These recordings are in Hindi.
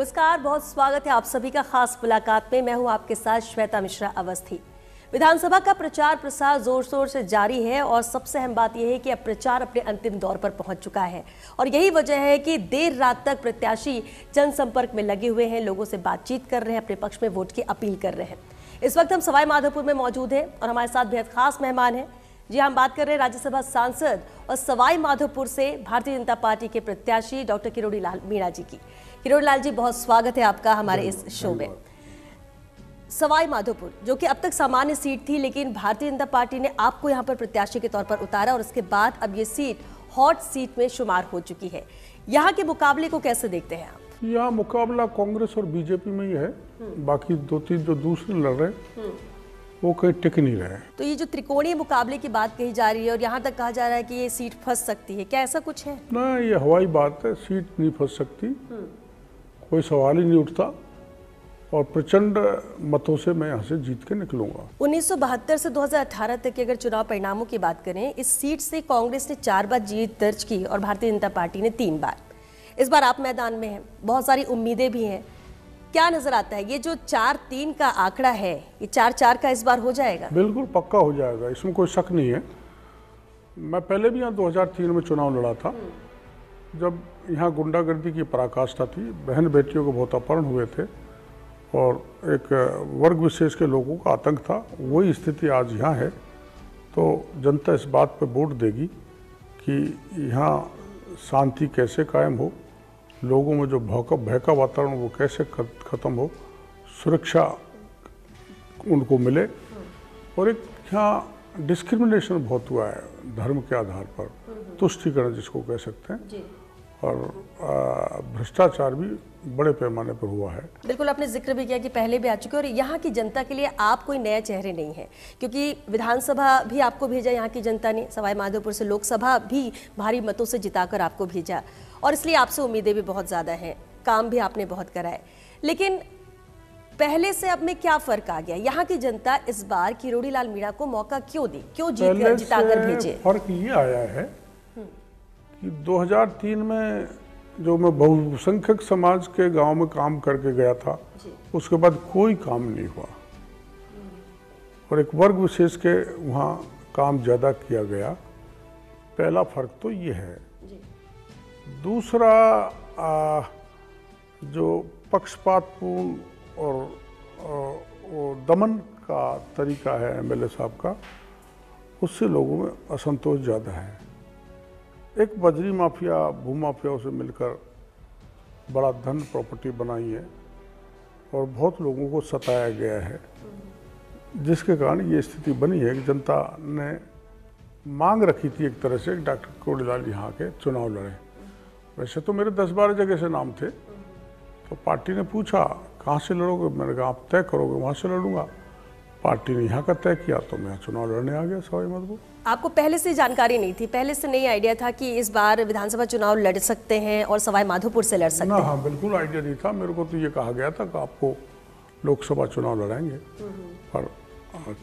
नमस्कार, बहुत स्वागत है आप सभी का खास मुलाकात में। मैं हूं आपके साथ श्वेता मिश्रा अवस्थी। विधानसभा का प्रचार प्रसार जोर शोर से जारी है और सबसे अहम बात यह है कि अब प्रचार अपने अंतिम दौर पर पहुंच चुका है और यही वजह है कि देर रात तक प्रत्याशी जनसंपर्क में लगे हुए हैं, लोगों से बातचीत कर रहे हैं, अपने पक्ष में वोट की अपील कर रहे हैं। इस वक्त हम सवाई माधोपुर में मौजूद हैं और हमारे साथ बेहद खास मेहमान हैं। जी, हम बात कर रहे हैं राज्यसभा सांसद और सवाई माधोपुर से भारतीय जनता पार्टी के प्रत्याशी डॉक्टर किरोड़ी लाल मीणा जी की। किरोड़ी लाल जी, बहुत स्वागत है आपका हमारे इस शो में। सवाई माधोपुर जो कि अब तक सामान्य सीट थी, लेकिन भारतीय जनता पार्टी ने आपको यहां पर प्रत्याशी के तौर पर उतारा और उसके बाद अब ये सीट हॉट सीट में शुमार हो चुकी है। यहाँ के मुकाबले को कैसे देखते हैं आप? यहाँ मुकाबला कांग्रेस और बीजेपी में ही है, बाकी दो तीन जो दूसरे लड़ रहे वो कहीं टिक नहीं रहे। तो ये जो त्रिकोणीय मुकाबले की बात कही जा रही है और यहाँ तक कहा जा रहा है कि ये सीट फंस सकती है, क्या ऐसा कुछ है? ना, ये हवाई बात है, सीट नहीं फंस सकती, कोई सवाल ही नहीं उठता और प्रचंड मतों से मैं यहाँ से जीत के निकलूंगा। 1972 से 2018 तक के अगर चुनाव परिणामों की बात करें, इस सीट से कांग्रेस ने 4 बार जीत दर्ज की और भारतीय जनता पार्टी ने 3 बार। इस बार आप मैदान में हैं, बहुत सारी उम्मीदें भी हैं। क्या नजर आता है, ये जो 4-3 का आंकड़ा है, ये 4-4 का इस बार हो जाएगा? बिल्कुल पक्का हो जाएगा, इसमें कोई शक नहीं है। मैं पहले भी यहाँ 2003 में चुनाव लड़ा था, जब यहाँ गुंडागर्दी की पराकाष्ठा थी, बहन बेटियों को बहुत अपहरण हुए थे और एक वर्ग विशेष के लोगों का आतंक था। वही स्थिति आज यहाँ है। तो जनता इस बात पर वोट देगी कि यहाँ शांति कैसे कायम हो, लोगों में जो भय का वातावरण वो कैसे खत्म हो, सुरक्षा उनको मिले। और एक यहाँ डिस्क्रिमिनेशन बहुत हुआ है धर्म के आधार पर, तुष्टीकरण जिसको कह सकते हैं, और भ्रष्टाचार भी बड़े पैमाने पर हुआ है। बिल्कुल, आपने जिक्र भी किया कि पहले भी आ चुके और यहाँ की जनता के लिए आप कोई नए चेहरे नहीं हैं, क्योंकि विधानसभा भी आपको भेजा यहाँ की जनता ने, सवाई माधोपुर से लोकसभा भी भारी मतों से जिताकर आपको भेजा और इसलिए आपसे उम्मीदें भी बहुत ज़्यादा हैं, काम भी आपने बहुत कराए। लेकिन पहले से अब में क्या फर्क आ गया? यहाँ की जनता इस बार किरोड़ी लाल मीणा को मौका क्यों दी, क्यों जिताकर भेजे? फर्क ये आया है कि 2003 में जो मैं बहुसंख्यक समाज के गांव में काम करके गया था, उसके बाद कोई काम नहीं हुआ और एक वर्ग विशेष के वहाँ काम ज़्यादा किया गया। पहला फर्क तो ये है। दूसरा, जो पक्षपातपूर्ण और दमन का तरीका है एमएलए साहब का, उससे लोगों में असंतोष ज़्यादा है। एक बजरी माफिया, भूमाफियाओं से मिलकर बड़ा धन प्रॉपर्टी बनाई है और बहुत लोगों को सताया गया है, जिसके कारण ये स्थिति बनी है कि जनता ने मांग रखी थी एक तरह से डॉक्टर किरोड़ी लाल यहाँ के चुनाव लड़े। वैसे तो मेरे 10-12 जगह से नाम थे, तो पार्टी ने पूछा कहाँ से लड़ोगे, मैंने कहा आप तय करोगे वहाँ से लड़ूंगा। पार्टी ने यहाँ का तय किया तो मैं चुनाव लड़ने आ गया सवाई माधोपुर। आपको पहले से जानकारी नहीं थी, पहले से नहीं आइडिया था कि इस बार विधानसभा चुनाव लड़ सकते हैं और सवाई माधोपुर से लड़ सकते हैं? हाँ, बिल्कुल आइडिया नहीं था। मेरे को तो ये कहा गया था कि आपको लोकसभा चुनाव लड़ाएंगे, पर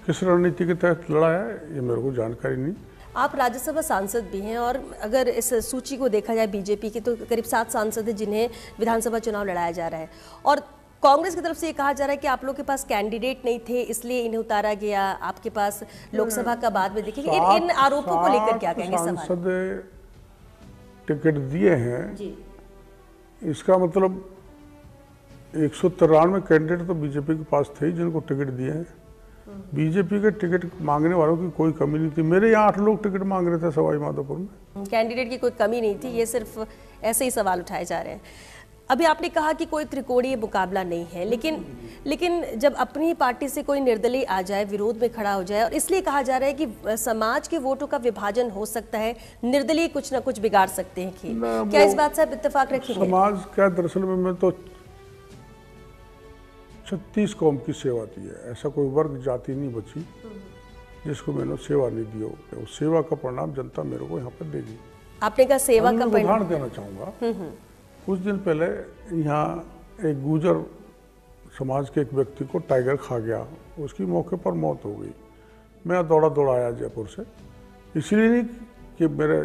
किस रणनीति के तहत लड़ा है ये मेरे को जानकारी नहीं। आप राज्यसभा सांसद भी हैं और अगर इस सूची को देखा जाए बीजेपी की, तो करीब 7 सांसद हैं जिन्हें विधानसभा चुनाव लड़ाया जा रहा है और कांग्रेस की तरफ से ये कहा जा रहा है कि आप लोग के पास कैंडिडेट नहीं थे इसलिए इन्हें उतारा गया, आपके पास लोकसभा का बाद में देखेंगे। इन आरोपों को लेकर क्या कहेंगे? सांसद टिकट दिए हैं जी। इसका मतलब 193 कैंडिडेट तो बीजेपी के पास थे जिनको टिकट दिए हैं। बीजेपी के टिकट मांगने वालों की कोई कमी नहीं थी। मेरे यहाँ 8 लोग टिकट मांग रहे थे सवाई माधोपुर में। कैंडिडेट की कोई कमी नहीं थी, ये सिर्फ ऐसे ही सवाल उठाए जा रहे हैं। अभी आपने कहा कि कोई त्रिकोणीय मुकाबला नहीं है, लेकिन जब अपनी पार्टी से कोई निर्दलीय आ जाए, विरोध में खड़ा हो जाए, और इसलिए कहा जा रहा है कि समाज के वोटों का विभाजन हो सकता है, निर्दलीय कुछ ना कुछ बिगाड़ सकते हैं खेल, क्या इस बात से आप इत्तेफाक रखेंगे? समाज क्या, दरअसल में मैं तो 36 कौम की सेवा दी है, ऐसा कोई वर्ग जाति नहीं बची जिसको मैंने सेवा नहीं दी हो। उस सेवा का परिणाम जनता मेरे को यहाँ पर देगी। आपने कहा सेवा का परिणाम? उदाहरण देना चाहूँगा। कुछ दिन पहले यहाँ एक गुर्जर समाज के एक व्यक्ति को टाइगर खा गया, उसकी मौके पर मौत हो गई। मैं दौड़ा आया जयपुर से, इसलिए नहीं कि मेरा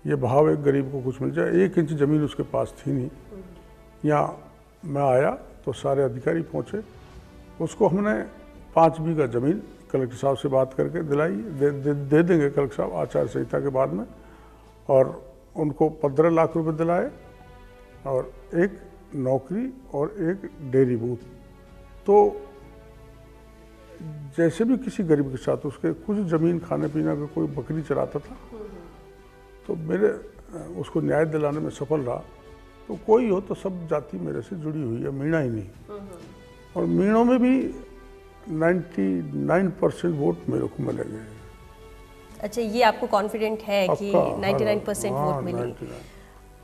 ये भाव एक गरीब को कुछ मिल जाए। 1 इंच ज़मीन उसके पास थी नहीं। यहाँ मैं आया तो सारे अधिकारी पहुँचे, उसको हमने 5 बीघा ज़मीन कलेक्टर साहब से बात करके दिलाई, दे देंगे कलेक्टर साहब आचार संहिता के बाद में, और उनको 15 लाख रुपए दिलाए और एक नौकरी और एक डेयरी बूथ। तो जैसे भी किसी गरीब के साथ उसके कुछ ज़मीन खाने पीने का, कोई बकरी चराता था तो मेरे उसको न्याय दिलाने में सफल रहा। तो कोई हो तो सब जाति मेरे से जुड़ी हुई है, मीणा ही नहीं। और मीणों में भी 99% वोट मेरे को मिलेंगे। अच्छा, ये आपको कॉन्फिडेंट है कि 99% वोट मिलेंगे?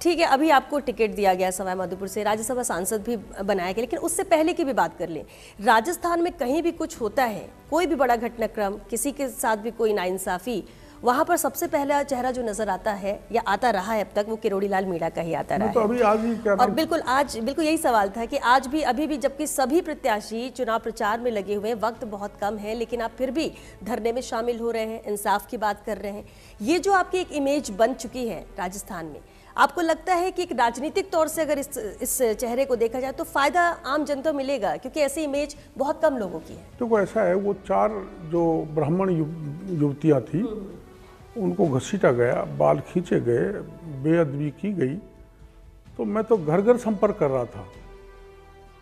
ठीक है, अभी आपको टिकट दिया गया सवाई माधोपुर से, राज्यसभा सांसद भी बनाया गया, लेकिन उससे पहले की भी बात कर लें। राजस्थान में कहीं भी कुछ होता है, कोई भी बड़ा घटनाक्रम, किसी के साथ भी कोई नाइंसाफी, वहां पर सबसे पहला चेहरा जो नजर आता है या आता रहा है अब तक, वो किरोड़ी लाल मीणा का ही आता रहा है। तो अभी आज ही क्या, और बिल्कुल आज बिल्कुल यही सवाल था कि आज भी, अभी भी, जबकि सभी प्रत्याशी चुनाव प्रचार में लगे हुए हैं, वक्त बहुत कम है, लेकिन आप फिर भी धरने में शामिल हो रहे हैं, इंसाफ की बात कर रहे हैं। ये जो आपकी एक इमेज बन चुकी है राजस्थान में, आपको लगता है कि एक राजनीतिक तौर से अगर इस चेहरे को देखा जाए तो फायदा आम जनता मिलेगा, क्योंकि ऐसी इमेज बहुत कम लोगों की है? तो ऐसा है, वो 4 जो ब्राह्मण युवतियां थी उनको घसीटा गया, बाल खींचे गए, बेअदबी की गई। तो मैं तो घर घर संपर्क कर रहा था,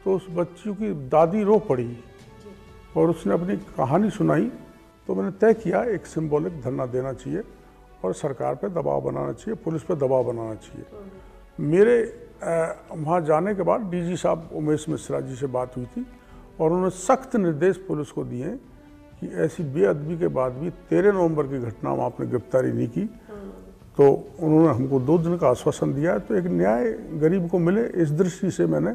तो उस बच्ची की दादी रो पड़ी और उसने अपनी कहानी सुनाई। तो मैंने तय किया एक सिंबॉलिक धरना देना चाहिए और सरकार पे दबाव बनाना चाहिए, पुलिस पे दबाव बनाना चाहिए। मेरे वहाँ जाने के बाद डीजी साहब उमेश मिश्रा जी से बात हुई थी और उन्होंने सख्त निर्देश पुलिस को दिए कि ऐसी बेअदबी के बाद भी 13 नवंबर की घटना में आपने गिरफ्तारी नहीं की। तो उन्होंने हमको 2 दिन का आश्वासन दिया है, तो एक न्याय गरीब को मिले, इस दृष्टि से मैंने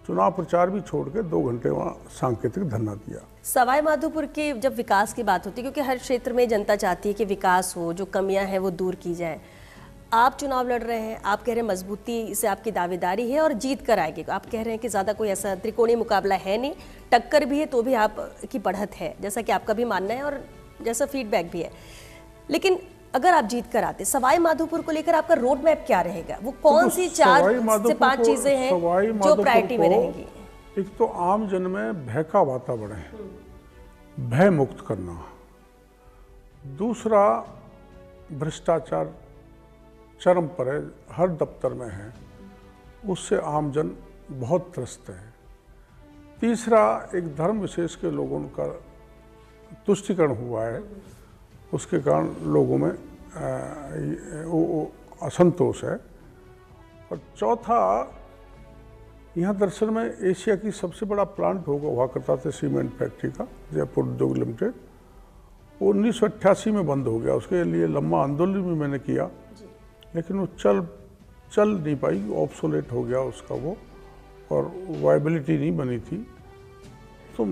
चुनाव प्रचार भी छोड़ के 2 घंटे वहाँ सांकेतिक धरना दिया। सवाई माधोपुर के जब विकास की बात होती है, क्योंकि हर क्षेत्र में जनता चाहती है कि विकास हो, जो कमियां हैं वो दूर की जाए, आप चुनाव लड़ रहे हैं, आप कह रहे हैं मजबूती से आपकी दावेदारी है और जीत कर आएगी। आप कह रहे हैं कि ज़्यादा कोई ऐसा त्रिकोणीय मुकाबला है नहीं, टक्कर भी है तो भी आपकी बढ़त है, जैसा कि आपका भी मानना है और जैसा फीडबैक भी है। लेकिन अगर आप जीत कर आते, सवाई माधोपुर को लेकर आपका रोड मैप क्या रहेगा? वो कौन सी 4 से 5 चीजें हैं जो प्रायोरिटी में रहेंगी? एक तो आम जन में भय का वातावरण है, भय मुक्त करना। दूसरा, भ्रष्टाचार चरम पर है, हर दफ्तर में है, उससे आम जन बहुत त्रस्त है। तीसरा, एक धर्म विशेष के लोगों का तुष्टिकरण हुआ है, उसके कारण लोगों में असंतोष है। और चौथा, यहाँ दरअसल में एशिया की सबसे बड़ा प्लांट हुआ करता था सीमेंट फैक्ट्री का, जयपुर उद्योग लिमिटेड, वो 1988 में बंद हो गया। उसके लिए लंबा आंदोलन भी मैंने किया, लेकिन वो चल नहीं पाई, ऑब्सोलेट हो गया उसका वो, और वायबिलिटी नहीं बनी थी। तो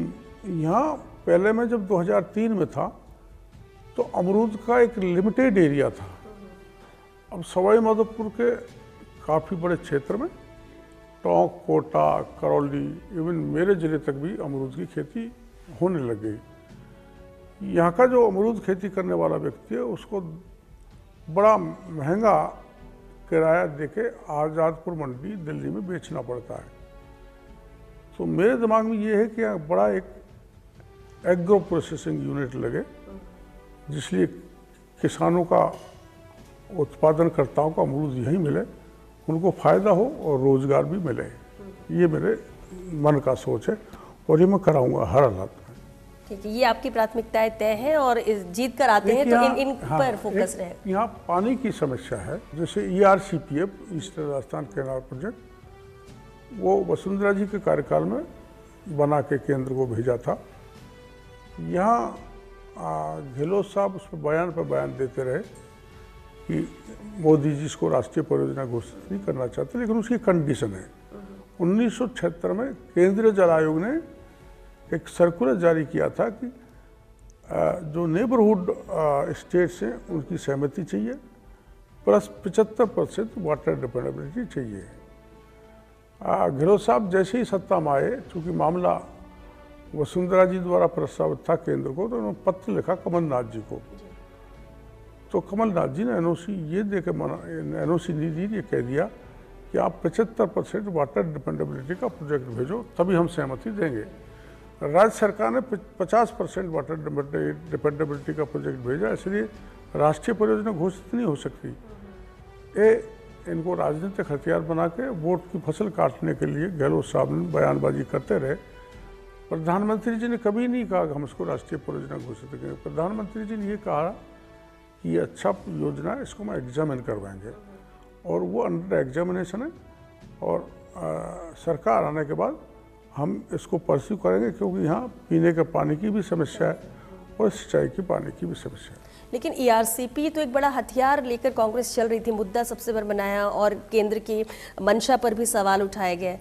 यहाँ पहले मैं जब 2003 में था तो अमरूद का एक लिमिटेड एरिया था। अब सवाई माधोपुर के काफ़ी बड़े क्षेत्र में, टोंक, कोटा, करौली, इवन मेरे ज़िले तक भी अमरूद की खेती होने लग गई। यहाँ का जो अमरूद खेती करने वाला व्यक्ति है उसको बड़ा महंगा किराया देके आज़ादपुर मंडी दिल्ली में बेचना पड़ता है। तो मेरे दिमाग में ये है कि यहाँ बड़ा एक एग्रो प्रोसेसिंग यूनिट लगे, जिसलिए किसानों का, उत्पादनकर्ताओं का अमरूद यहीं मिले, उनको फ़ायदा हो और रोज़गार भी मिले। ये मेरे मन का सोच है और ये मैं कराऊंगा हर हालात में। ठीक है, ये आपकी प्राथमिकताएं तय हैं और जीत कर आते हैं तो इन पर फोकस रहे। यहाँ पानी की समस्या है, जैसे ERCPF, eastern Rajasthan canal project, वो वसुंधरा जी के कार्यकाल में बना के केंद्र को भेजा था। यहाँ गहलोत साहब उस पर बयान देते रहे कि मोदी जी इसको राष्ट्रीय परियोजना घोषित नहीं करना चाहते, लेकिन उसकी कंडीशन है। 1976 में केंद्रीय जल आयोग ने एक सर्कुलर जारी किया था कि जो नेबरहुड स्टेट्स हैं उनकी सहमति चाहिए, प्लस 75% वाटर डिपेंडेबिलिटी चाहिए। गहलोत साहब जैसे ही सत्ता में आए, चूँकि मामला वसुंधरा जी द्वारा प्रस्तावित था केंद्र को, तो उन्होंने पत्र लिखा कमलनाथ जी को। तो कमलनाथ जी ने NOC ये दे के NOC नहीं दी, ये कह दिया कि आप 75% वाटर डिपेंडेबिलिटी का प्रोजेक्ट भेजो, तभी हम सहमति देंगे। राज्य सरकार ने 50% वाटर डिपेंडेबिलिटी का प्रोजेक्ट भेजा, इसलिए राष्ट्रीय परियोजना घोषित नहीं हो सकती। ये इनको राजनीतिक हथियार बना के वोट की फसल काटने के लिए गहलोत साहब ने बयानबाजी करते रहे। प्रधानमंत्री जी ने कभी नहीं कहा कि हम इसको राष्ट्रीय परियोजना घोषित करेंगे। प्रधानमंत्री जी ने ये कहा कि ये अच्छा योजना है, इसको मैं एग्जामिन करवाएंगे, और वो अंडर एग्जामिनेशन है, और सरकार आने के बाद हम इसको परस्यू करेंगे, क्योंकि यहाँ पीने के पानी की भी समस्या है और सिंचाई की पानी की भी समस्या है। लेकिन ईआरसीपी तो एक बड़ा हथियार लेकर कांग्रेस चल रही थी, मुद्दा सबसे बड़ा बनाया और केंद्र की मंशा पर भी सवाल उठाए गए।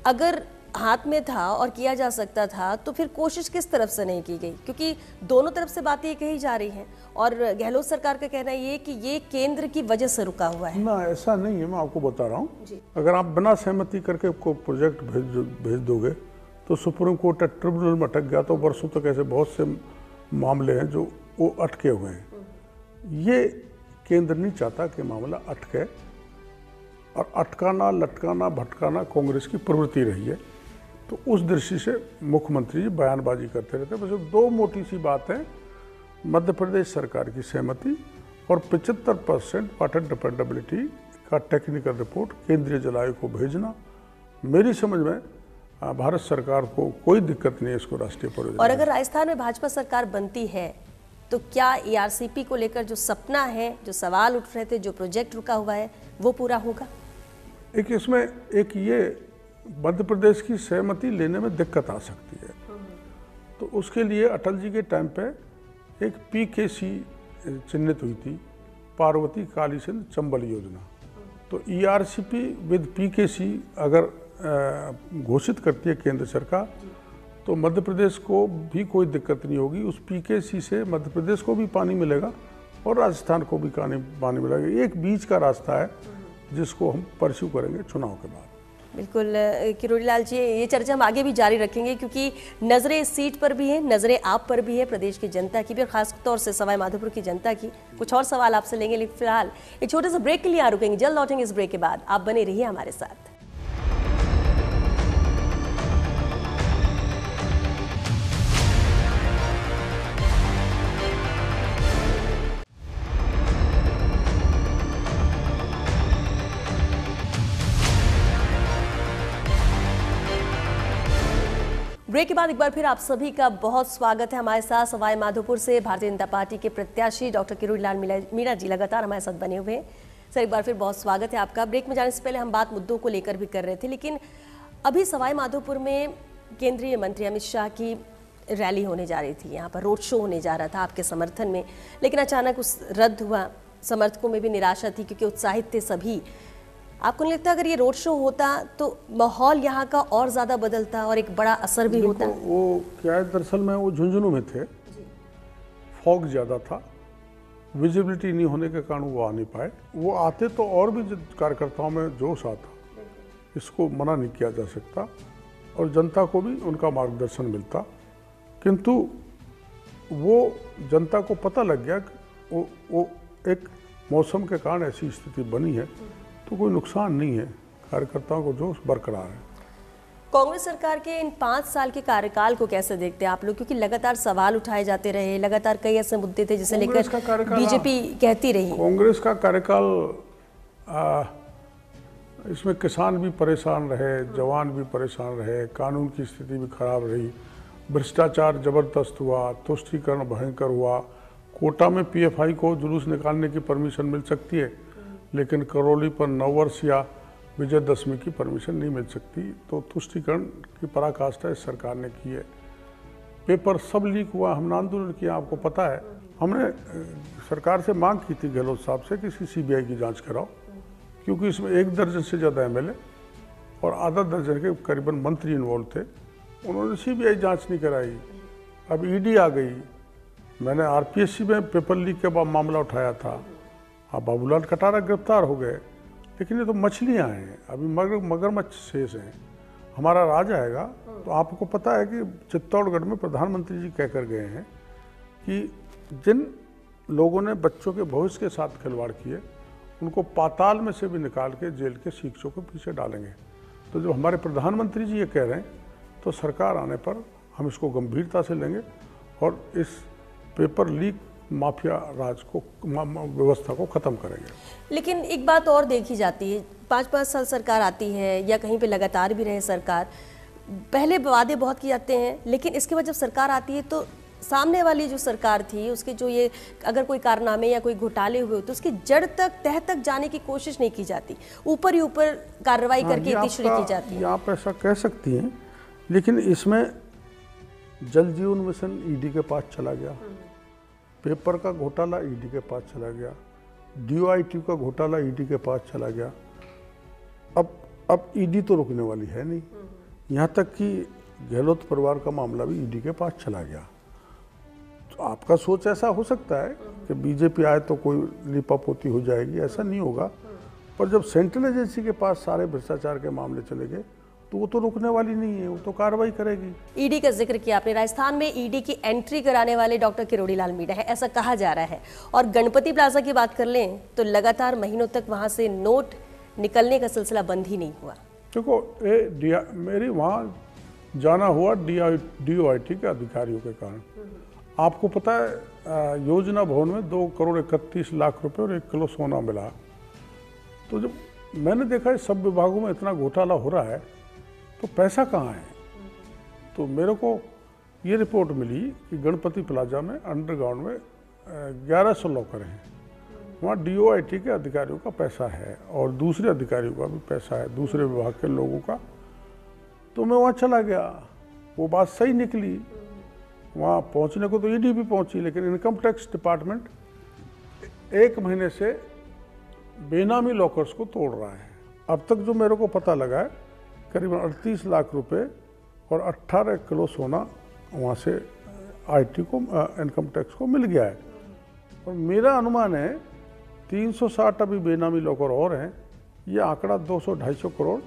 अगर हाथ में था और किया जा सकता था तो फिर कोशिश किस तरफ से नहीं की गई? क्योंकि दोनों तरफ से बातें ये कही जा रही हैं और गहलोत सरकार का कहना ये कि ये केंद्र की वजह से रुका हुआ है। ना, ऐसा नहीं है, मैं आपको बता रहा हूँ। अगर आप बिना सहमति करके को प्रोजेक्ट भेज दोगे तो सुप्रीम कोर्ट या ट्रिब्यूनल में अटक गया तो वर्षों तक ऐसे बहुत से मामले हैं जो वो अटके हुए हैं। ये केंद्र नहीं चाहता कि मामला अटके, और अटकाना, लटकाना, भटकाना कांग्रेस की प्रवृत्ति रही है। तो उस दृष्टि से मुख्यमंत्री जी बयानबाजी करते रहते हैं। बस दो मोटी सी बात है, मध्य प्रदेश सरकार की सहमति और 75% वाटर डिपेंडेबिलिटी का टेक्निकल रिपोर्ट केंद्रीय जल आयोग को भेजना। मेरी समझ में भारत सरकार को कोई दिक्कत नहीं है इसको राष्ट्रीय परियोजना। और अगर राजस्थान में भाजपा सरकार बनती है तो क्या ईआरसीपी को लेकर जो सपना है, जो सवाल उठ रहे थे, जो प्रोजेक्ट रुका हुआ है, वो पूरा होगा? एक इसमें एक ये मध्य प्रदेश की सहमति लेने में दिक्कत आ सकती है, तो उसके लिए अटल जी के टाइम पे एक पीकेसी चिन्हित हुई थी, पार्वती काली सिंध चंबल योजना। तो ईआरसीपी विद पीकेसी अगर घोषित करती है केंद्र सरकार तो मध्य प्रदेश को भी कोई दिक्कत नहीं होगी। उस पीकेसी से मध्य प्रदेश को भी पानी मिलेगा और राजस्थान को भी पानी मिलेगा। एक बीच का रास्ता है जिसको हम परस्यू करेंगे चुनाव के बाद। बिल्कुल किरोड़ी लाल जी, ये चर्चा हम आगे भी जारी रखेंगे क्योंकि नज़रें इस सीट पर भी हैं, नज़रें आप पर भी है, प्रदेश की जनता की भी, और खास तौर से सवाई माधोपुर की जनता की। कुछ और सवाल आपसे लेंगे, लेकिन फिलहाल एक छोटे से ब्रेक के लिए यहाँ रुकेंगे। जल्द लौटेंगे इस ब्रेक के बाद, आप बने रहिए हमारे साथ। ब्रेक के बाद एक बार फिर आप सभी का बहुत स्वागत है। हमारे साथ सवाई माधोपुर से भारतीय जनता पार्टी के प्रत्याशी डॉक्टर किरोड़ी लाल मीणा जी लगातार हमारे साथ बने हुए हैं। सर, एक बार फिर बहुत स्वागत है आपका। ब्रेक में जाने से पहले हम बात मुद्दों को लेकर भी कर रहे थे, लेकिन अभी सवाई माधोपुर में केंद्रीय मंत्री अमित शाह की रैली होने जा रही थी, यहाँ पर रोड शो होने जा रहा था आपके समर्थन में, लेकिन अचानक उस रद्द हुआ। समर्थकों में भी निराशा थी क्योंकि उत्साहित थे सभी। आपको नहीं लगता अगर ये रोड शो होता तो माहौल यहाँ का और ज़्यादा बदलता और एक बड़ा असर भी होता? वो क्या है, दरअसल में वो झुंझुनू में थे, फॉग ज़्यादा था, विजिबिलिटी नहीं होने के कारण वो आ नहीं पाए। वो आते तो और भी कार्यकर्ताओं में जोश आता, इसको मना नहीं किया जा सकता, और जनता को भी उनका मार्गदर्शन मिलता। किंतु वो जनता को पता लग गया कि वो एक मौसम के कारण ऐसी स्थिति बनी है, तो कोई नुकसान नहीं है, कार्यकर्ताओं को जोश बरकरार है। कांग्रेस सरकार के इन 5 साल के कार्यकाल को कैसे देखते हैं आप लोग? क्योंकि लगातार सवाल उठाए जाते रहे, लगातार कई ऐसे मुद्दे थे जिसे लेकर बीजेपी कहती रही। कांग्रेस का कार्यकाल इसमें किसान भी परेशान रहे, जवान भी परेशान रहे, कानून की स्थिति भी खराब रही, भ्रष्टाचार जबरदस्त हुआ, तुष्टीकरण भयंकर हुआ। कोटा में पीएफआई को जुलूस निकालने की परमिशन मिल सकती है, लेकिन करौली पर नववर्ष या विजयदशमी की परमिशन नहीं मिल सकती। तो तुष्टीकरण की पराकाष्ठा इस सरकार ने की है। पेपर सब लीक हुआ, हमने आंदोलन किया, आपको पता है। हमने सरकार से मांग की थी गहलोत साहब से कि इसकी सीबीआई की जांच कराओ, क्योंकि इसमें 1 दर्जन से ज़्यादा एमएलए और आधा दर्जन के करीबन मंत्री इन्वॉल्व थे। उन्होंने सीबीआई जांच नहीं कराई। अब ईडी आ गई। मैंने आरपीएससी में पेपर लीक के बाद मामला उठाया था। अब बाबूलाल कटारा गिरफ्तार हो गए, लेकिन ये तो मछलियाँ हैं, अभी मगरमच्छ शेष हैं। हमारा राज आएगा तो आपको पता है कि चित्तौड़गढ़ में प्रधानमंत्री जी कह कर गए हैं कि जिन लोगों ने बच्चों के भविष्य के साथ खिलवाड़ किए उनको पाताल में से भी निकाल के जेल के शीशों के पीछे डालेंगे। तो जो हमारे प्रधानमंत्री जी ये कह रहे हैं, तो सरकार आने पर हम इसको गंभीरता से लेंगे और इस पेपर लीक माफिया राज को व्यवस्था को ख़त्म करेंगे। लेकिन एक बात और देखी जाती है, 5-5 साल सरकार आती है या कहीं पे लगातार भी रहे सरकार, पहले वादे बहुत किए जाते हैं, लेकिन इसके बाद जब सरकार आती है तो सामने वाली जो सरकार थी उसके जो ये अगर कोई कारनामे या कोई घोटाले हुए तो उसकी जड़ तक तह तक जाने की कोशिश नहीं की जाती, ऊपर ही ऊपर कार्रवाई करके तीसरी की जाती है। आप ऐसा कह सकती हैं, लेकिन इसमें जल जीवन मिशन ईडी के पास चला गया, पेपर का घोटाला ईडी के पास चला गया, डीओआईटी का घोटाला ईडी के पास चला गया। अब ईडी तो रुकने वाली है नहीं, यहाँ तक कि गहलोत परिवार का मामला भी ईडी के पास चला गया। तो आपका सोच ऐसा हो सकता है कि बीजेपी आए तो कोई लिपापोती हो जाएगी, ऐसा नहीं होगा। पर जब सेंट्रल एजेंसी के पास सारे भ्रष्टाचार के मामले चले गए तो वो तो रुकने वाली नहीं है, वो तो कार्रवाई करेगी। ईडी का जिक्र किया आपने, राजस्थान में ईडी की एंट्री कराने वाले डॉक्टर किरोड़ी लाल मीणा है, ऐसा कहा जा रहा है। और गणपति प्लाजा की बात कर लें तो लगातार महीनों तक वहां से नोट निकलने का सिलसिला बंद ही नहीं हुआ। देखो मेरी वहाँ जाना हुआ डीओआईटी के अधिकारियों के कारण। आपको पता है योजना भवन में 2,31,00,000 रुपए और 1 किलो सोना मिला। तो जब मैंने देखा है सब विभागों में इतना घोटाला हो रहा है तो पैसा कहाँ है, तो मेरे को ये रिपोर्ट मिली कि गणपति प्लाजा में अंडरग्राउंड में 1100 लॉकर हैं, वहाँ डीओआईटी के अधिकारियों का पैसा है और दूसरे अधिकारियों का भी पैसा है, दूसरे विभाग के लोगों का। तो मैं वहाँ चला गया, वो बात सही निकली। वहाँ पहुँचने को तो ईडी भी पहुँची, लेकिन इनकम टैक्स डिपार्टमेंट 1 महीने से बेनामी लॉकर्स को तोड़ रहा है। अब तक जो मेरे को पता लगा है करीबन 38 लाख रुपए और 18 किलो सोना वहाँ से आईटी को इनकम टैक्स को मिल गया है। और मेरा अनुमान है 360 अभी बेनामी लॉकर और हैं, ये आंकड़ा 200-250 करोड़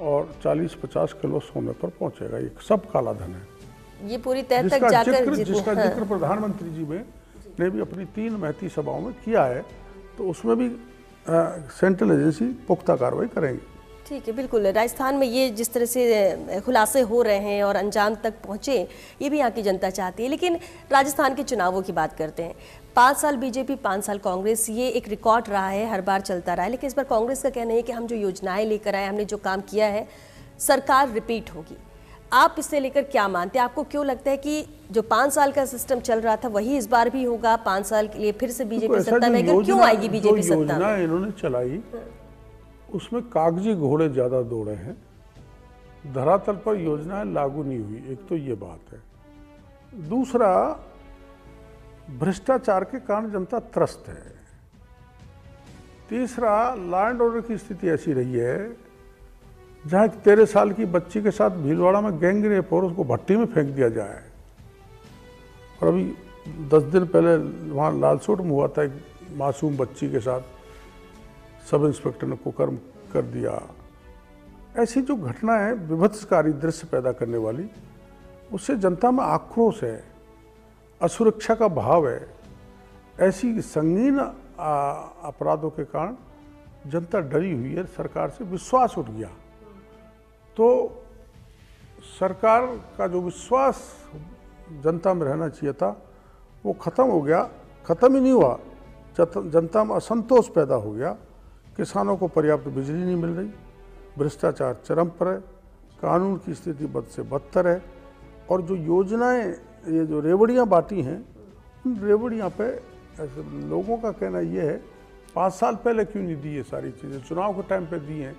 और 40-50 किलो सोने पर पहुँचेगा। ये सब काला धन है, ये पूरी तह तक जाकर जिसका जिक्र प्रधानमंत्री जी ने भी अपनी 3 महती सभाओं में किया है। तो उसमें भी सेंट्रल एजेंसी पुख्ता कार्रवाई करेंगी। ठीक है, बिल्कुल। राजस्थान में ये जिस तरह से खुलासे हो रहे हैं और अंजाम तक पहुंचे, ये भी यहाँ की जनता चाहती है। लेकिन राजस्थान के चुनावों की बात करते हैं। 5 साल बीजेपी, 5 साल कांग्रेस, ये एक रिकॉर्ड रहा है, हर बार चलता रहा है। लेकिन इस बार कांग्रेस का कहना है कि हम जो योजनाएं लेकर आए, हमने जो काम किया है, सरकार रिपीट होगी। आप इससे लेकर क्या मानते हैं? आपको क्यों लगता है कि जो 5 साल का सिस्टम चल रहा था वही इस बार भी होगा? 5 साल के लिए फिर से बीजेपी सत्ता में आएगी? क्यों आएगी बीजेपी सत्ता में? इन्होंने चलाई उसमें कागजी घोड़े ज्यादा दौड़े हैं, धरातल पर योजनाएं लागू नहीं हुई। एक तो ये बात है। दूसरा, भ्रष्टाचार के कारण जनता त्रस्त है। तीसरा, लॉ एंड ऑर्डर की स्थिति ऐसी रही है जहां 13 साल की बच्ची के साथ भीलवाड़ा में गैंग रेप और उसको भट्टी में फेंक दिया जाए। और अभी 10 दिन पहले वहाँ लालसोट में हुआ था, एक मासूम बच्ची के साथ सब इंस्पेक्टर ने कुकर्म कर दिया। ऐसी जो घटना है, विभत्सकारी दृश्य पैदा करने वाली, उससे जनता में आक्रोश है, असुरक्षा का भाव है। ऐसी संगीन अपराधों के कारण जनता डरी हुई है, सरकार से विश्वास उठ गया। तो सरकार का जो विश्वास जनता में रहना चाहिए था वो खत्म हो गया। खत्म ही नहीं हुआ, जनता में असंतोष पैदा हो गया। किसानों को पर्याप्त बिजली नहीं मिल रही, भ्रष्टाचार चरम पर है, कानून की स्थिति बद से बदतर है। और जो योजनाएं, ये जो रेवड़ियां बांटी हैं, उन रेवड़ियां पे ऐसे लोगों का कहना ये है 5 साल पहले क्यों नहीं दी ये सारी चीज़ें, चुनाव के टाइम पे दी हैं,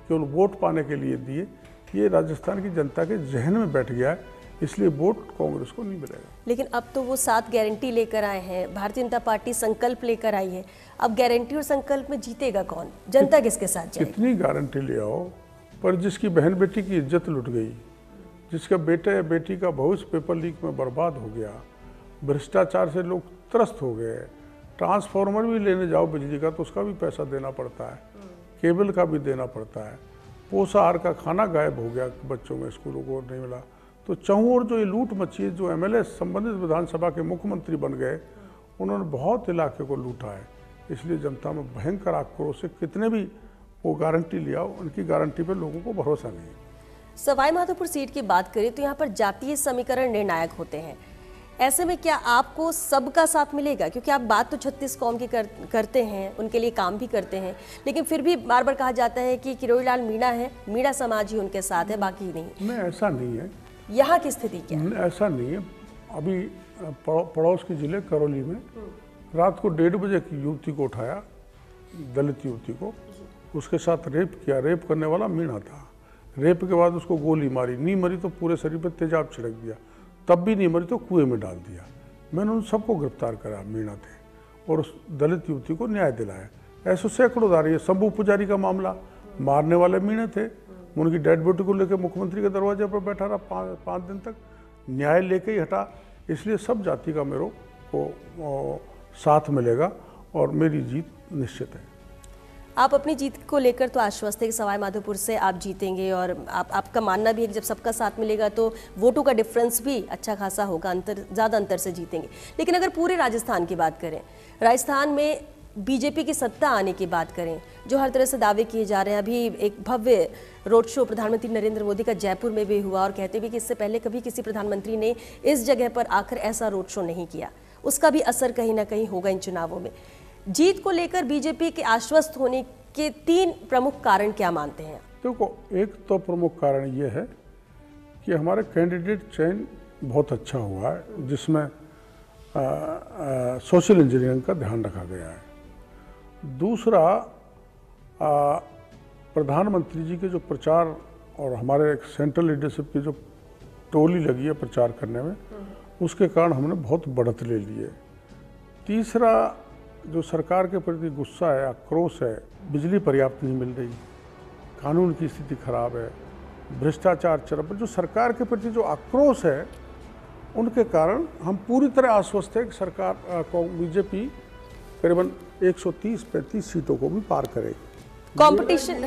केवल वोट पाने के लिए दिए। ये राजस्थान की जनता के जहन में बैठ गया है, इसलिए वोट कांग्रेस को नहीं मिलेगा। लेकिन अब तो वो 7 गारंटी लेकर आए हैं, भारतीय जनता पार्टी संकल्प लेकर आई है। अब गारंटी और संकल्प में जीतेगा कौन? जनता किसके साथ जाएगी? कितनी गारंटी ले आओ, पर जिसकी बहन बेटी की इज्जत लुट गई, जिसका बेटे या बेटी का भविष्य पेपर लीक में बर्बाद हो गया, भ्रष्टाचार से लोग त्रस्त हो गए, ट्रांसफार्मर भी लेने जाओ बिजली का तो उसका भी पैसा देना पड़ता है, केबल का भी देना पड़ता है, पोषाहार का खाना गायब हो गया, बच्चों में स्कूलों को नहीं मिला। तो चाहूँ और जो ये लूट मची है, जो एमएलए संबंधित विधानसभा के मुख्यमंत्री बन गए, उन्होंने बहुत इलाके को लूटा है। इसलिए जनता में भयंकर आक्रोश है। कितने भी वो गारंटी लिया, उनकी गारंटी पे लोगों को भरोसा नहीं है। सवाई माधोपुर सीट की बात करें तो यहाँ पर जातीय समीकरण निर्णायक होते हैं। ऐसे में क्या आपको सबका साथ मिलेगा? क्योंकि आप बात तो 36 कौम की करते हैं, उनके लिए काम भी करते हैं, लेकिन फिर भी बार बार कहा जाता है कि किरोड़ी लाल मीणा है, मीणा समाज ही उनके साथ है, बाकी नहीं। ऐसा नहीं है। यहाँ की स्थिति क्या है? ऐसा नहीं है। अभी पड़ोस के जिले करौली में रात को 1:30 बजे की युवती को उठाया, दलित युवती को, उसके साथ रेप किया। रेप करने वाला मीणा था। रेप के बाद उसको गोली मारी, नहीं मरी तो पूरे शरीर पर तेजाब छिड़क दिया, तब भी नहीं मरी तो कुएं में डाल दिया। मैंने उन सबको गिरफ्तार करा, मीणा थे, और उस दलित युवती को न्याय दिलाया। ऐसे सैकड़ों उदाहरण है। शंभू पुजारी का मामला, मारने वाले मीणा थे, उनकी डेड बॉडी को लेकर मुख्यमंत्री के दरवाजे पर बैठा रहा 5 दिन तक, न्याय लेके ही हटा। इसलिए सब जाति का मेरे को साथ मिलेगा और मेरी जीत निश्चित है। आप अपनी जीत को लेकर तो आश्वस्त है कि सवाई माधोपुर से आप जीतेंगे, और आपका मानना भी है कि जब सबका साथ मिलेगा तो वोटों का डिफरेंस भी अच्छा खासा होगा, ज़्यादा अंतर से जीतेंगे। लेकिन अगर पूरे राजस्थान की बात करें, राजस्थान में बीजेपी की सत्ता आने की बात करें, जो हर तरह से दावे किए जा रहे हैं, अभी एक भव्य रोड शो प्रधानमंत्री नरेंद्र मोदी का जयपुर में भी हुआ, और कहते भी कि इससे पहले कभी किसी प्रधानमंत्री ने इस जगह पर आकर ऐसा रोड शो नहीं किया। उसका भी असर कहीं ना कहीं होगा इन चुनावों में। जीत को लेकर बीजेपी के आश्वस्त होने के 3 प्रमुख कारण क्या मानते हैं? देखो, एक तो प्रमुख कारण ये है कि हमारे कैंडिडेट चयन बहुत अच्छा हुआ है, जिसमें सोशल इंजीनियरिंग का ध्यान रखा गया है। दूसरा, प्रधानमंत्री जी के जो प्रचार और हमारे सेंट्रल लीडरशिप की जो टोली लगी है प्रचार करने में, उसके कारण हमने बहुत बढ़त ले ली है। तीसरा, जो सरकार के प्रति गुस्सा है, आक्रोश है, बिजली पर्याप्त नहीं मिल रही, कानून की स्थिति खराब है, भ्रष्टाचार चरम पर, जो सरकार के प्रति जो आक्रोश है, उनके कारण हम पूरी तरह आश्वस्त है कि सरकार बीजेपी करीबन 130-35 सीटों को भी पार करेगी। कंपटीशन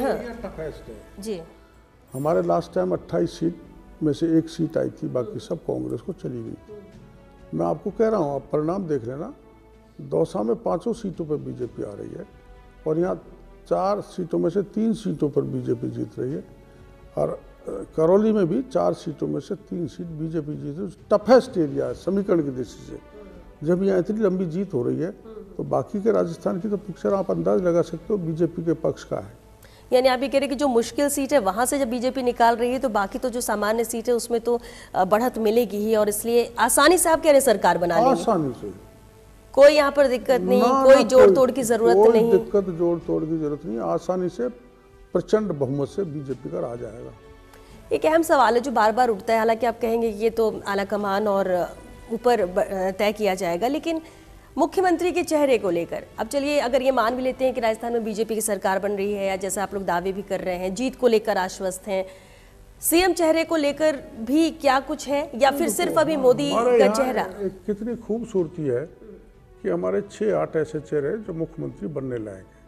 जी, हमारे लास्ट टाइम 28 सीट में से 1 सीट आई थी, बाकी सब कांग्रेस को चली गई। मैं आपको कह रहा हूँ, आप परिणाम देख लेना। दौसा में 5 सीटों पर बीजेपी आ रही है, और यहाँ 4 सीटों में से 3 सीटों पर बीजेपी जीत रही है, और करौली में भी 4 सीटों में से 3 सीट बीजेपी जीत रही है। टफेस्ट एरिया है समीकरण की दृष्टि से। जब यहाँ इतनी लंबी जीत हो रही है, तो बाकी के राजस्थान की तो पिक्चर आप अंदाज लगा सकते हो बीजेपी के पक्ष का है। यानी आप ये कह रहे कि जो मुश्किल सीट है वहां से जब बीजेपी निकाल रही है, तो बाकी तो जो सामान्य सीट है उसमें तो बढ़त मिलेगी ही, और इसलिए आसानी से आप कह रहे हैं सरकार बना लेंगे। आसानी से, कोई यहाँ पर दिक्कत नहीं, कोई जोड़ तोड़ की जरूरत नहीं। कोई दिक्कत जोड़ तोड़ की जरूरत नहीं, आसानी से प्रचंड बहुमत से बीजेपी का आ जाएगा। एक अहम सवाल है जो बार बार उठता है, हालांकि आप कहेंगे ये तो आलाकमान और ऊपर तय किया जाएगा, लेकिन मुख्यमंत्री के चेहरे को लेकर, अब चलिए अगर ये मान भी लेते हैं कि राजस्थान में बीजेपी की सरकार बन रही है, या जैसा आप लोग दावे भी कर रहे हैं, जीत को लेकर आश्वस्त हैं, सीएम चेहरे को लेकर भी क्या कुछ है, या फिर सिर्फ अभी मोदी का चेहरा? कितनी खूबसूरती है कि हमारे 6-8 ऐसे चेहरे जो मुख्यमंत्री बनने लायक है।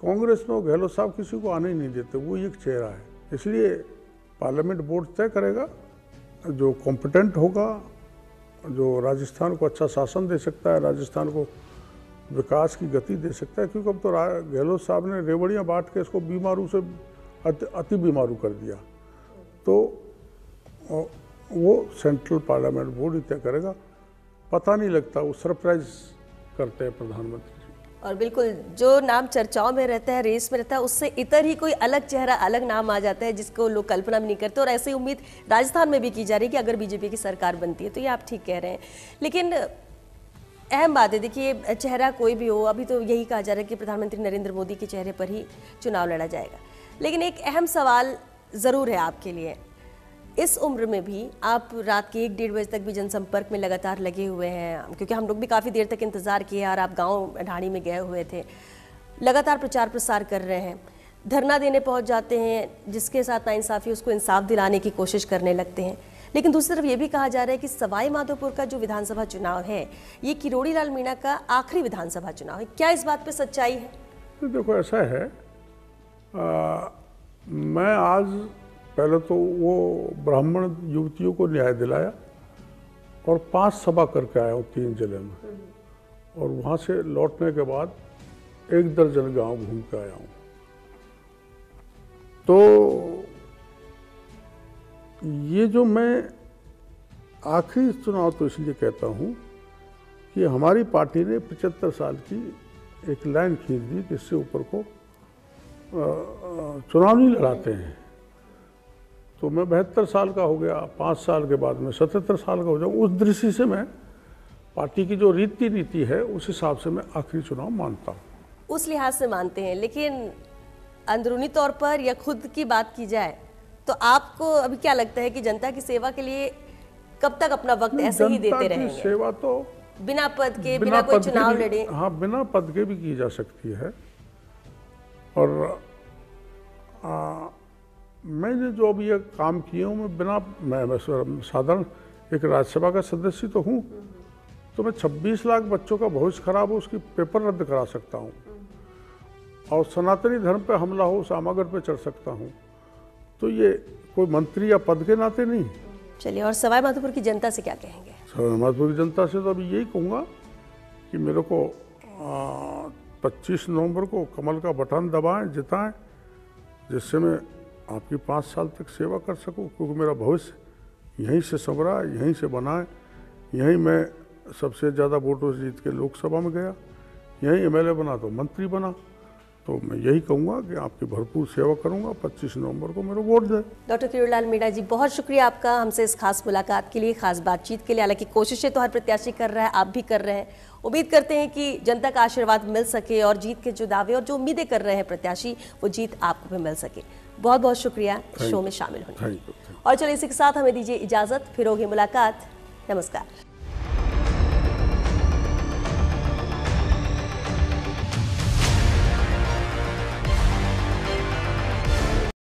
कांग्रेस में गहलोत साहब किसी को आने ही नहीं देते, वो एक चेहरा है। इसलिए पार्लियामेंट बोर्ड तय करेगा, जो कॉम्पिटेंट होगा, जो राजस्थान को अच्छा शासन दे सकता है, राजस्थान को विकास की गति दे सकता है। क्योंकि अब तो गहलोत साहब ने रेवड़ियाँ बांट के इसको बीमारू से अति बीमारू कर दिया, तो वो सेंट्रल पार्लियामेंट बोर्ड ही तय करेगा। पता नहीं लगता, वो सरप्राइज करते हैं प्रधानमंत्री जी। और बिल्कुल जो नाम चर्चाओं में रहता है, रेस में रहता है, उससे इतर ही कोई अलग चेहरा, अलग नाम आ जाता है जिसको लोग कल्पना भी नहीं करते। और ऐसी उम्मीद राजस्थान में भी की जा रही है कि अगर बीजेपी की सरकार बनती है, तो ये आप ठीक कह रहे हैं। लेकिन अहम बात है, देखिए चेहरा कोई भी हो, अभी तो यही कहा जा रहा है कि प्रधानमंत्री नरेंद्र मोदी के चेहरे पर ही चुनाव लड़ा जाएगा। लेकिन एक अहम सवाल ज़रूर है आपके लिए, इस उम्र में भी आप रात के 1-1:30 बजे तक भी जनसंपर्क में लगातार लगे हुए हैं, क्योंकि हम लोग भी काफ़ी देर तक इंतज़ार किए और आप गांव ढाणी में गए हुए थे, लगातार प्रचार प्रसार कर रहे हैं, धरना देने पहुंच जाते हैं, जिसके साथ नाइंसाफ़ी उसको इंसाफ दिलाने की कोशिश करने लगते हैं। लेकिन दूसरी तरफ ये भी कहा जा रहा है कि सवाई माधोपुर का जो विधानसभा चुनाव है, ये किरोड़ी लाल मीणा का आखिरी विधानसभा चुनाव है। क्या इस बात पर सच्चाई है? तो देखो, ऐसा है, मैं आज पहले तो वो ब्राह्मण युवतियों को न्याय दिलाया और 5 सभा करके आया हूँ 3 जिले में, और वहाँ से लौटने के बाद 1 दर्जन गांव घूम के आया हूँ। तो ये जो मैं आखिरी चुनाव तो इसलिए कहता हूँ कि हमारी पार्टी ने 75 साल की एक लाइन खींच दी कि इससे ऊपर को चुनाव नहीं लड़ाते हैं। तो मैं 72 साल का हो गया, 5 साल के बाद मैं 77 साल का हो जाऊँ। उस दृष्टि से मैं पार्टी की जो रीति है उस हिसाब से मैं आखिरी चुनाव मानता हूँ। उस लिहाज से मानते हैं, लेकिन अंदरूनी तौर पर या खुद की बात की जाए तो आपको अभी क्या लगता है कि जनता की सेवा के लिए कब तक अपना वक्त ऐसे ही देते रहेंगे? सेवा तो बिना पद के, बिना कोई चुनाव लड़े? हाँ, बिना पद के भी की जा सकती है। और मैंने जो अभी ये काम किए हूँ, मैं साधारण एक राज्यसभा का सदस्य तो हूँ, तो मैं 26 लाख बच्चों का भविष्य खराब हो उसकी पेपर रद्द करा सकता हूँ, और सनातनी धर्म पे हमला हो उस आमागढ़ पे चढ़ सकता हूँ। तो ये कोई मंत्री या पद के नाते नहीं। चलिए, और सवाई माधोपुर की जनता से क्या कहेंगे? सवाई माधोपुर की जनता से तो अभी यही कहूँगा कि मेरे को 25 नवंबर को कमल का बटन दबाएं, जिताएं, जिससे मैं आपकी 5 साल तक सेवा कर सकूं, क्योंकि मेरा भविष्य यहीं से संवरा, यहीं से बना है। यहीं मैं सबसे ज़्यादा वोटों से जीत के लोकसभा में गया, यहीं एमएलए बना तो मंत्री बना। तो मैं यही कहूँगा कि आपकी भरपूर सेवा करूँगा। 25 नवंबर को मेरा वोट दें। डॉक्टर किरोड़ीलाल मीणा जी, बहुत शुक्रिया आपका हमसे इस खास मुलाकात के लिए, खास बातचीत के लिए। हालांकि कोशिशें तो हर प्रत्याशी कर रहा है, आप भी कर रहे हैं। उम्मीद करते हैं कि जनता का आशीर्वाद मिल सके और जीत के जो दावे और जो उम्मीदें कर रहे हैं प्रत्याशी, वो जीत आपको भी मिल सके। बहुत बहुत शुक्रिया शो में शामिल होने। Thank you. और चलिए, इसी के साथ हमें दीजिए इजाजत, फिर होगी मुलाकात। नमस्कार।